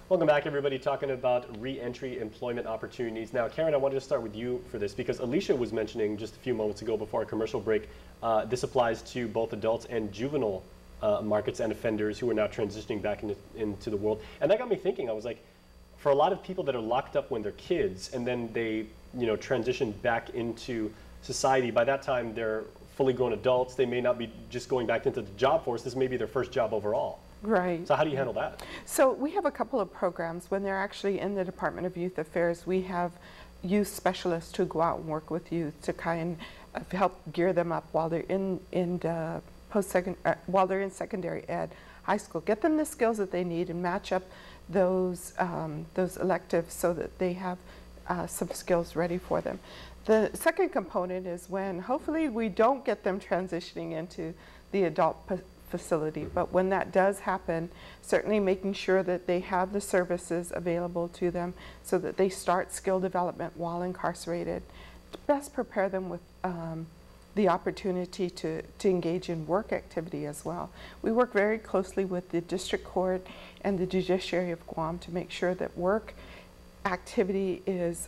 Welcome back, everybody, talking about re-entry employment opportunities. Now, Karen, I wanted to start with you for this because Alicia was mentioning just a few moments ago before our commercial break, this applies to both adults and juvenile markets and offenders who are now transitioning back into the world. And that got me thinking. I was like, for a lot of people that are locked up when they're kids and then they, transition back into society, by that time they're fully grown adults. They may not be just going back into the job force. This may be their first job overall. Right. So how do you handle that? So we have a couple of programs. When they're actually in the Department of Youth Affairs, we have youth specialists who go out and work with youth to kind of help gear them up while they're in while they're in secondary ed, high school. Get them the skills that they need and match up those electives so that they have some skills ready for them. The second component is when hopefully we don't get them transitioning into the adult facility, but when that does happen, certainly making sure that they have the services available to them so that they start skill development while incarcerated, to best prepare them with the opportunity to engage in work activity as well. We work very closely with the District Court and the Judiciary of Guam to make sure that work activity is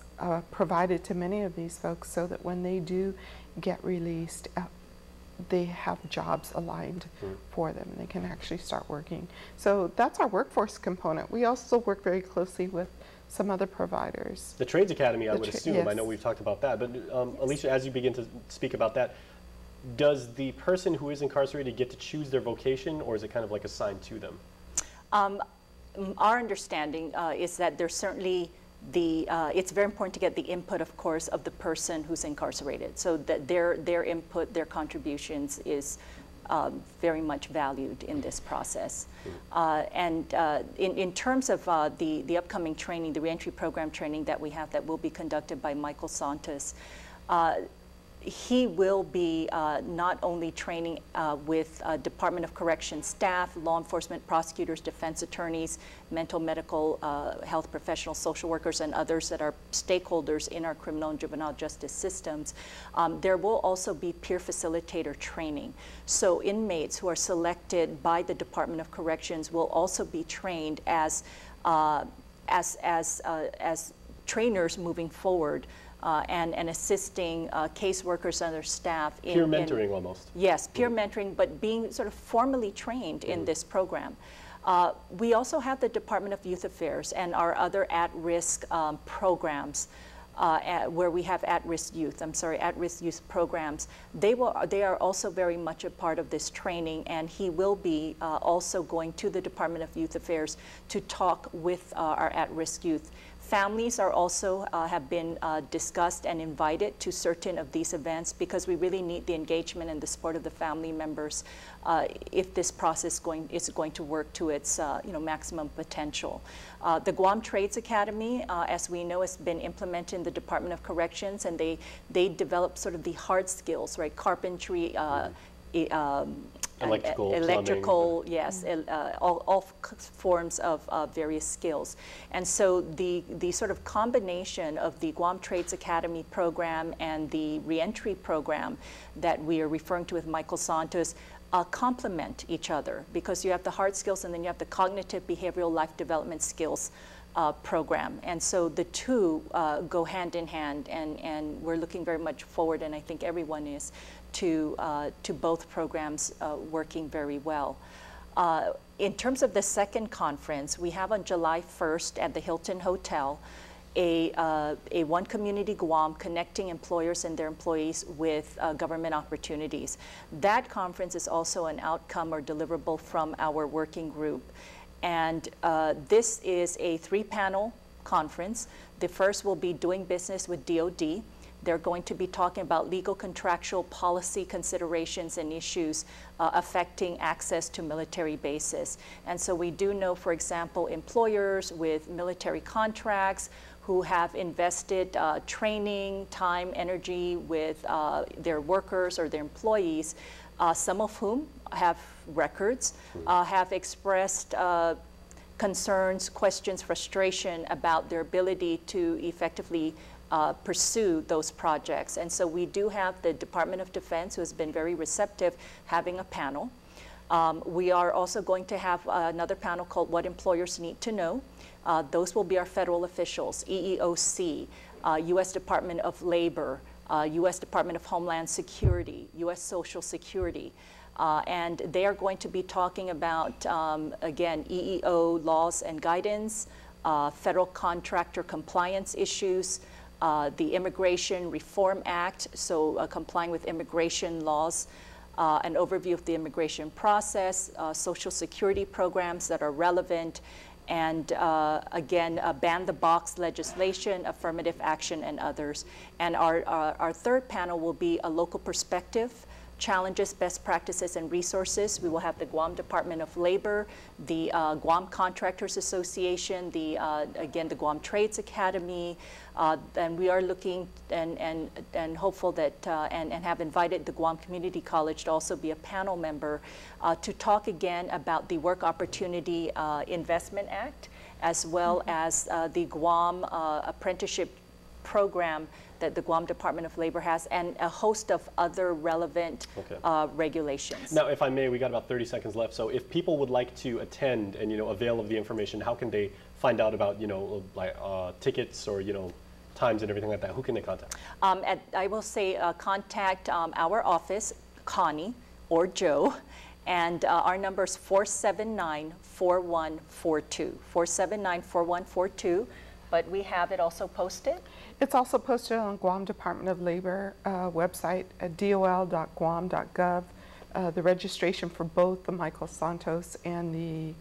provided to many of these folks so that when they do get released, they have jobs aligned for them. They can actually start working. So that's our workforce component. We also work very closely with some other providers. The Trades Academy, I would assume. Yes. I know we've talked about that. But Alicia, as you begin to speak about that, does the person who is incarcerated get to choose their vocation, or is it kind of like assigned to them? Our understanding is that there's certainly it's very important to get the input, of course, of the person who's incarcerated, so that their input, their contributions is very much valued in this process. In terms of the upcoming training, the reentry program training that we have that will be conducted by Michael Santos, he will be not only training with Department of Corrections staff, law enforcement, prosecutors, defense attorneys, medical health professionals, social workers, and others that are stakeholders in our criminal and juvenile justice systems. There will also be peer facilitator training. So inmates who are selected by the Department of Corrections will also be trained as trainers moving forward. And assisting caseworkers and their staff in— Peer mentoring almost. Yes, peer mentoring, but being sort of formally trained in this program. We also have the Department of Youth Affairs and our other at-risk programs where we have at-risk youth, at-risk youth programs. They are also very much a part of this training, and he will be also going to the Department of Youth Affairs to talk with our at-risk youth. Families are also have been discussed and invited to certain of these events because we really need the engagement and the support of the family members if this process is going to work to its maximum potential. The Guam Trades Academy, as we know, has been implemented in the Department of Corrections, and they develop sort of the hard skills, right? Carpentry, electrical, yes, all forms of various skills. And so the sort of combination of the Guam Trades Academy program and the reentry program that we are referring to with Michael Santos complement each other, because you have the hard skills and then you have the cognitive behavioral life development skills program. And so the two go hand in hand, and we're looking very much forward, and I think everyone is, to both programs working very well. In terms of the second conference, we have on July 1st at the Hilton Hotel a One Community Guam connecting employers and their employees with government opportunities. That conference is also an outcome or deliverable from our working group. And this is a 3-panel conference. The first will be doing business with DOD. They're going to be talking about legal contractual policy considerations and issues affecting access to military bases. And so we do know, for example, employers with military contracts who have invested training, time, energy with their workers or their employees, some of whom have records, have expressed concerns, questions, frustration about their ability to effectively pursue those projects. And so we do have the Department of Defense, who has been very receptive, having a panel. We are also going to have another panel called What Employers Need to Know. Those will be our federal officials, EEOC, U.S. Department of Labor, U.S. Department of Homeland Security, U.S. Social Security. And they are going to be talking about, again, EEO laws and guidance, federal contractor compliance issues, the Immigration Reform Act, so complying with immigration laws, an overview of the immigration process, Social Security programs that are relevant, and again, ban the box legislation, affirmative action, and others. And our third panel will be a local perspective, challenges, best practices, and resources. We will have the Guam Department of Labor, the Guam Contractors Association, again, the Guam Trades Academy, and we are looking and hopeful that, and have invited the Guam Community College to also be a panel member to talk again about the Work Opportunity Investment Act, as well as the Guam Apprenticeship Program that the Guam Department of Labor has, and a host of other relevant regulations. Now, if I may, we got about 30 seconds left. So if people would like to attend and, avail of the information, how can they find out about, like tickets or, times and everything like that? Who can they contact? I will say contact our office, Connie or Joe, and our number is 479-4142, 479-4142. But we have it also posted? It's also posted on Guam Department of Labor website at dol.guam.gov. The registration for both the Michael Santos and the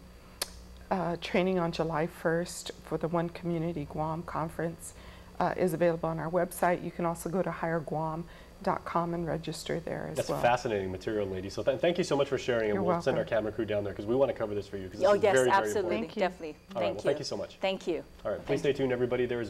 training on July 1st for the One Community Guam Conference is available on our website. You can also go to hireguam.com and register there as well. That's fascinating material, lady. So thank you so much for sharing, and we'll send our camera crew down there because we want to cover this for you. Oh, yes, very, absolutely, very important. definitely. All right, well, thank you so much. Thank you. All right, please stay tuned, everybody. There is